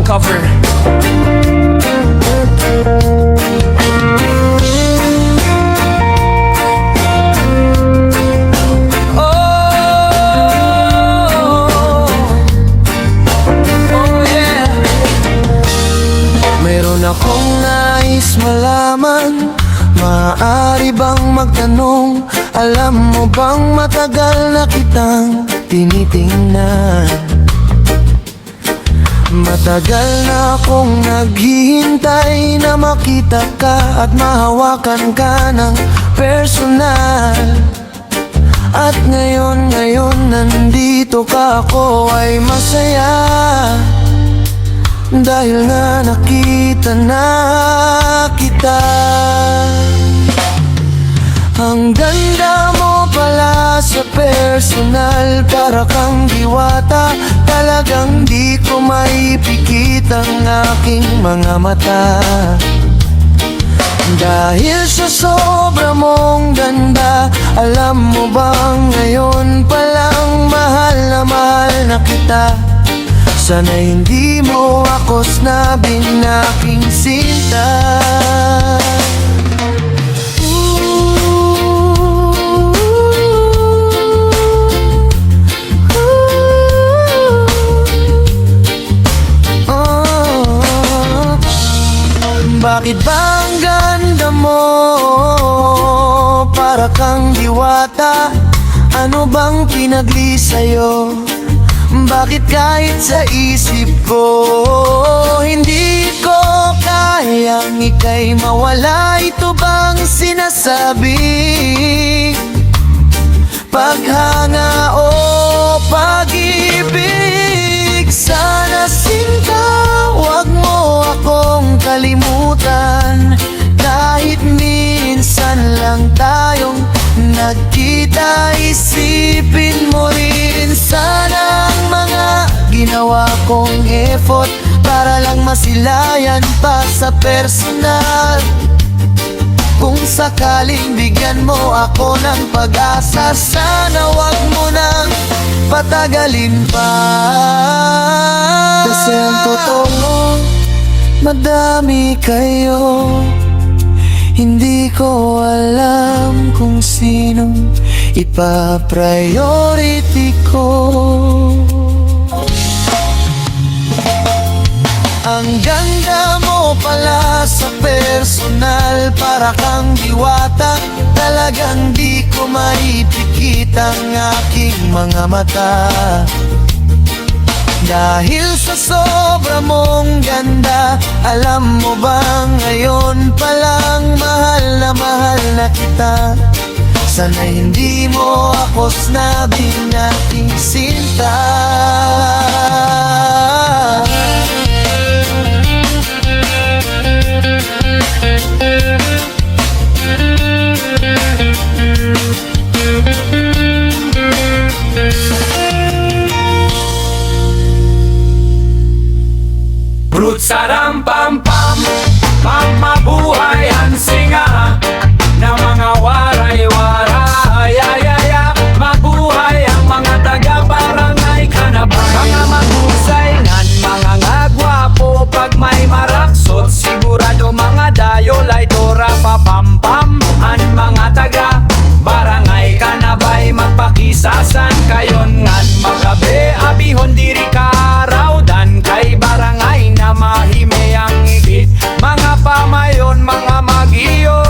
cover. Akong nais malaman, maaari bang magtanong? Alam mo bang matagal na kitang tinitingnan? Matagal na akong naghihintay na makita ka at mahawakan ka ng personal. At ngayon nandito ka, ako ay masaya dahil nga nakita na kita. Ang ganda mo pala sa personal, para kang diwata. Talagang di ko maipikit ang aking mga mata. Dahil sa sobra mong ganda, alam mo bang ngayon palang mahal na kita. Sana hindi mo ako snabin, aking sinta. Bakit ba ang ganda mo? Para kang diwata. Ano bang pinagli sa'yo? Bakit kahit sa isip ko hindi ko kayang ika'y mawala? Ito bang sinasabi? Paghanga o pag-ibig? Sana sinta, wag mo akong kalimutan. Kahit minsan lang tayong nagkita, isipin mo rin sana ang mga ginawa kong effort para lang masilayan pa sa personal. Kung sakaling bigyan mo ako ng pag-asa, sana wag mo nang patagalin pa. Kasi ang totoo, madami kayo. Hindi ko alam kung sinong ipa-priority ko. Ang ganda mo pala sa personal, para kang diwata. Talagang di ko maipikit ang aking mga mata. Dahil sa sobra mong ganda, alam mo bang ngayon palang mahal na kita. Sana hindi mo ako snabin, aking sinta. Saram pam pam, pamabuhay ang singa na mga waray-waray. Mabuhay ang mga taga-barangay Kanabay. Mga mahusay ngan, mga ngagwapo, pag may maraksot, sigurado mga dayol ay tora pa pam pam. Ang mga taga-barangay Kanabay, magpakisasan kayon ngan, magabi abihon diri karaw dan kay barangay na mahime ang igit. Mga pamayon, mga magiyon,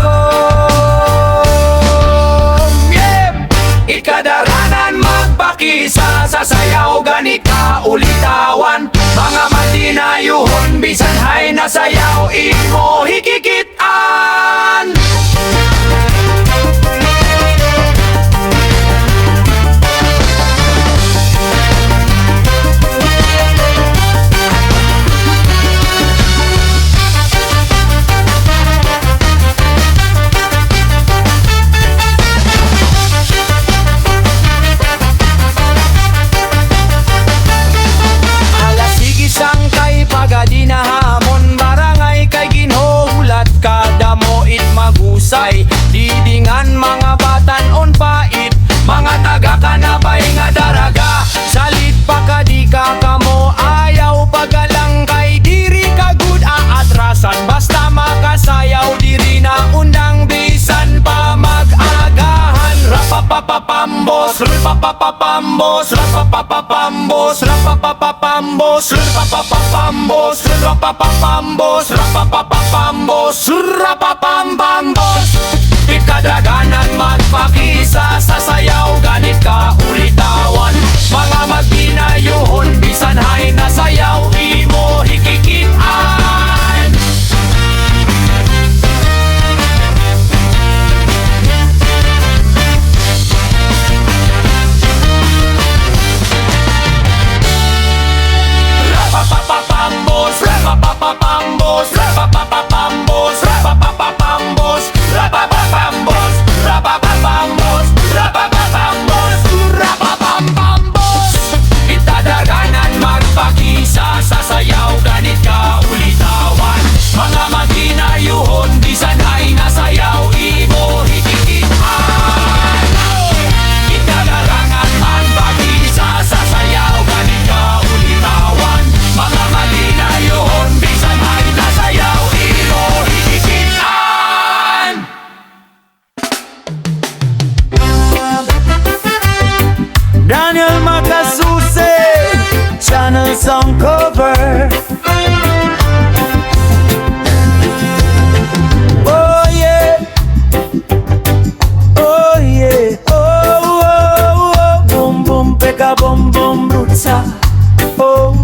yeah! Ikadaranan magpakisa sa sayaw, ganika ulitawan. Mga matinayuhon, bisan hay na sayaw, imo hikikitan. Pagadi na hamon, barangay kay Ginoo. rapapapapambos, rapapapapambos, rapapapapambos, rapapapapambos, rapapapapambos, rapapapapambos, rapapapambos. Ikadaganan magpakisa sa sayaw, ganit ka ulitawan. Mga magdinayuhon, bisan hay na sayaw, imo hikikitaan. Rapapapapambos, rapapapapambos, rapapapapambos, rapapapapambos, rapapapambos, rapapapambos, rapapapambos, rapapapambos. Itadaganan magpakisa sa sayaw, ganit ka ulitawan. Mga magdinayuhon, bisan ay nasayaw, imo hikikitaan. Itadaganan magpakisa sa sayaw, ganit ka ulitawan. Mga magdinayuhon, bisan ay nasayaw, imo hikikitaan. Daniel Makasuse, Channel Song Cover. Oh yeah, oh yeah, oh oh oh, boom boom peka boom boom brutsa. Oh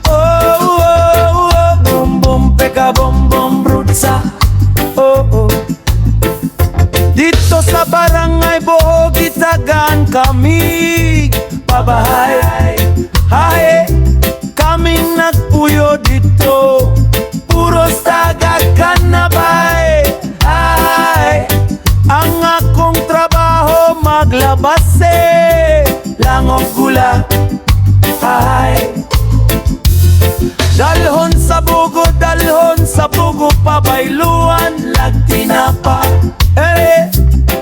oh oh oh, boom boom peka boom boom brutsa. Oh oh. Dito sa barangay Bohog, Itagan kami pabahay. Hae, kaming nagpuyo dito, puros tagakan na bay. Ay, ang akong trabaho maglabas langog gula. Ay, dalhon sa bugo pabayluan, lagtinapa. Ere,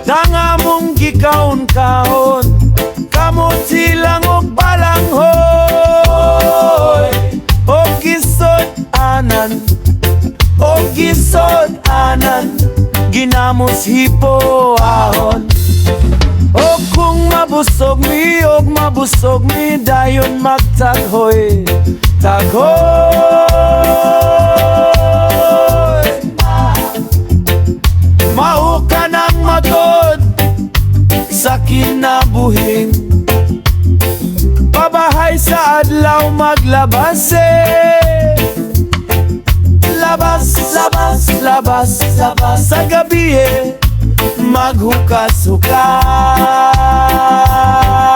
tanga mong gikaon-kaon, kamot silang og balanghoy. Og gisod anan, ginamos hipo ahon. O kung mabusog mi, dayon magtaghoy, taghoy. Mao ka ng matod sa kinabuhing, pabahay sa adlaw maglabas labas, labas, labas, labas. Sa gabi maghukas-hukas.